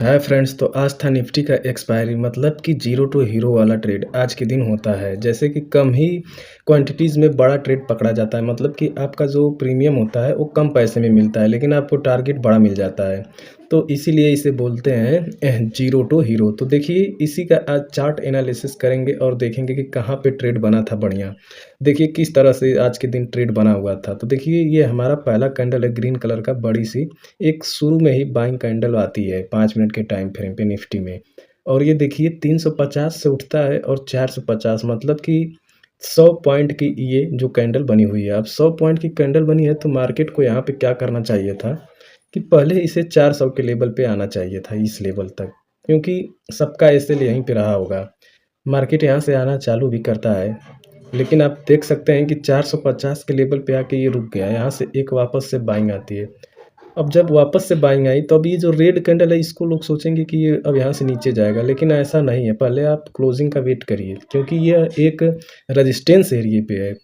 Hi friends, तो आज था निफ्टी का एक्सपायरी मतलब कि जीरो टू हीरो वाला ट्रेड आज के दिन होता है। जैसे कि कम ही क्वांटिटीज़ में बड़ा ट्रेड पकड़ा जाता है, मतलब कि आपका जो प्रीमियम होता है वो कम पैसे में मिलता है, लेकिन आपको टारगेट बड़ा मिल जाता है। तो इसीलिए इसे बोलते हैं जीरो टू हीरो। तो देखिए, इसी का आज चार्ट एनालिसिस करेंगे और देखेंगे कि कहाँ पे ट्रेड बना था बढ़िया। देखिए किस तरह से आज के दिन ट्रेड बना हुआ था। तो देखिए, ये हमारा पहला कैंडल है ग्रीन कलर का, बड़ी सी एक शुरू में ही बाइंग कैंडल आती है 5 मिनट के टाइम फ्रेम पे निफ्टी में। और ये देखिए 350 से उठता है और 450, मतलब कि 100 पॉइंट की ये जो कैंडल बनी हुई है। अब 100 पॉइंट की कैंडल बनी है तो मार्केट को यहाँ पे क्या करना चाहिए था कि पहले इसे 400 के लेवल पे आना चाहिए था, इस लेवल तक, क्योंकि सबका एसएल यहीं पे रहा होगा। मार्केट यहाँ से आना चालू भी करता है, लेकिन आप देख सकते हैं कि 450 के लेवल पे आके ये रुक गया। यहाँ से एक वापस से बाइंग आती है। अब जब वापस से बाइंग आई तो अब ये जो रेड कैंडल है इसको लोग सोचेंगे कि ये अब यहाँ से नीचे जाएगा, लेकिन ऐसा नहीं है। पहले आप क्लोजिंग का वेट करिए, क्योंकि ये एक रेजिस्टेंस एरिया पे है।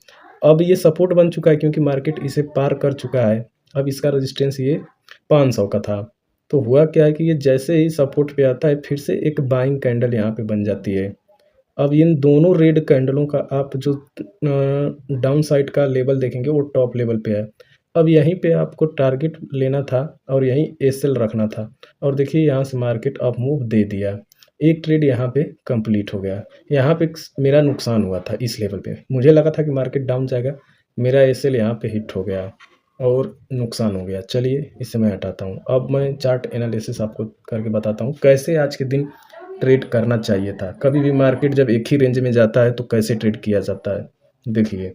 अब ये सपोर्ट बन चुका है क्योंकि मार्केट इसे पार कर चुका है। अब इसका रेजिस्टेंस ये 500 का था। तो हुआ क्या है कि ये जैसे ही सपोर्ट पे आता है फिर से एक बाइंग कैंडल यहाँ पे बन जाती है। अब इन दोनों रेड कैंडलों का आप जो डाउन साइड का लेवल देखेंगे वो टॉप लेवल पे है। अब यहीं पे आपको टारगेट लेना था और यहीं एसएल रखना था। और देखिए यहाँ से मार्केट अप मूव दे दिया। एक ट्रेड यहाँ पे कंप्लीट हो गया। यहाँ पे मेरा नुकसान हुआ था इस लेवल पे। मुझे लगा था कि मार्केट डाउन जाएगा, मेरा एसएल यहाँ पे हिट हो गया और नुकसान हो गया। चलिए इसे मैं हटाता हूँ। अब मैं चार्ट एनालिसिस आपको करके बताता हूँ कैसे आज के दिन ट्रेड करना चाहिए था। कभी भी मार्केट जब एक ही रेंज में जाता है तो कैसे ट्रेड किया जाता है, देखिए।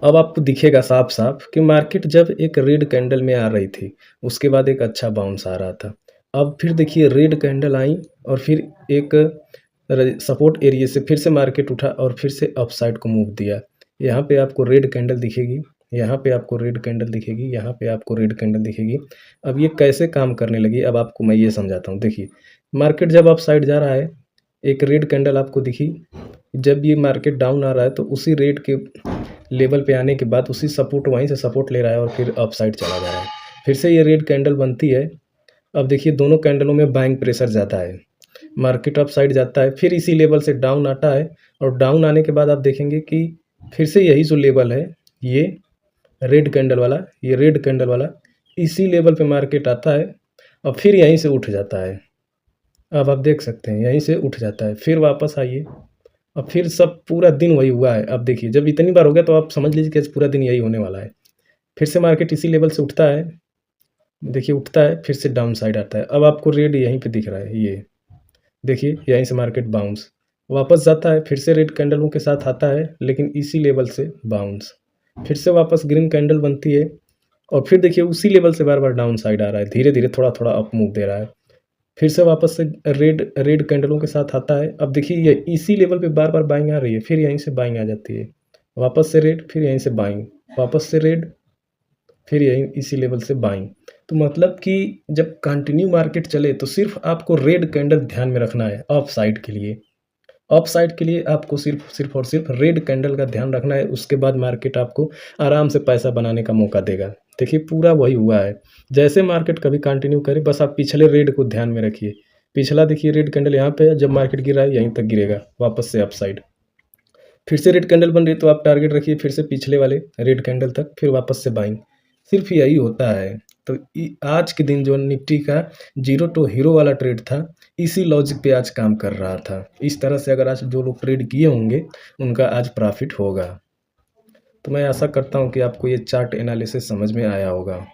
अब आपको दिखेगा साफ साफ कि मार्केट जब एक रेड कैंडल में आ रही थी, उसके बाद एक अच्छा बाउंस आ रहा था। अब फिर देखिए रेड कैंडल आई और फिर एक सपोर्ट एरिया से फिर से मार्केट उठा और फिर से अपसाइड को मूव दिया। यहाँ पे आपको रेड कैंडल दिखेगी, यहाँ पे आपको रेड कैंडल दिखेगी, यहाँ पे आपको रेड कैंडल दिखेगी। अब ये कैसे काम करने लगी, अब आपको मैं ये समझाता हूँ। देखिए, मार्केट जब अपसाइड जा रहा है, एक रेड कैंडल आपको दिखी। जब ये मार्केट डाउन आ रहा है तो उसी रेड के लेवल पे आने के बाद उसी सपोर्ट, वहीं से सपोर्ट ले रहा है और फिर अपसाइड चला जा रहा है। फिर से ये रेड कैंडल बनती है। अब देखिए दोनों कैंडलों में बाइंग प्रेशर ज़्यादा है। मार्केट अपसाइड जाता है, फिर इसी लेवल से डाउन आता है और डाउन आने के बाद आप देखेंगे कि फिर से यही जो लेवल है, ये रेड कैंडल वाला, ये रेड कैंडल वाला, इसी लेवल पे मार्केट आता है और फिर यहीं से उठ जाता है। अब आप देख सकते हैं यहीं से उठ जाता है, फिर वापस आइए। अब फिर सब पूरा दिन वही हुआ है। अब देखिए जब इतनी बार हो गया तो आप समझ लीजिए कि आज पूरा दिन यही होने वाला है। फिर से मार्केट इसी लेवल से उठता है, देखिए उठता है, फिर से डाउन साइड आता है। अब आपको रेड यहीं पे दिख रहा है, ये देखिए यहीं से मार्केट बाउंस वापस जाता है, फिर से रेड कैंडलों के साथ आता है, लेकिन इसी लेवल से बाउंस, फिर से वापस ग्रीन कैंडल बनती है और फिर देखिए उसी लेवल से बार बार डाउन साइड आ रहा है, धीरे धीरे थोड़ा थोड़ा अप मूव दे रहा है। फिर से वापस से रेड रेड कैंडलों के साथ आता है। अब देखिए ये इसी लेवल पे बार बार बाइंग आ रही है, फिर यहीं से बाइंग आ जाती है, वापस से रेड, फिर यहीं से बाइंग, वापस से रेड, फिर यहीं इसी लेवल से बाइंग। तो मतलब कि जब कंटिन्यू मार्केट चले तो सिर्फ आपको रेड कैंडल ध्यान में रखना है। अप साइड के लिए, अप साइड के लिए आपको सिर्फ सिर्फ और सिर्फ रेड कैंडल का ध्यान रखना है। उसके बाद मार्केट आपको आराम से पैसा बनाने का मौका देगा। देखिए पूरा वही हुआ है। जैसे मार्केट कभी कंटिन्यू करे, बस आप पिछले रेड को ध्यान में रखिए। पिछला देखिए रेड कैंडल यहाँ पे है, जब मार्केट गिरा है यहीं तक गिरेगा, वापस से अप साइड। फिर से रेड कैंडल बन रही है तो आप टारगेट रखिए फिर से पिछले वाले रेड कैंडल तक, फिर वापस से बाइंग। सिर्फ यही होता है। तो आज के दिन जो निफ्टी का जीरो टू हीरो वाला ट्रेड था, इसी लॉजिक पे आज काम कर रहा था। इस तरह से अगर आज जो लोग ट्रेड किए होंगे उनका आज प्रॉफिट होगा। तो मैं आशा करता हूँ कि आपको ये चार्ट एनालिसिस समझ में आया होगा।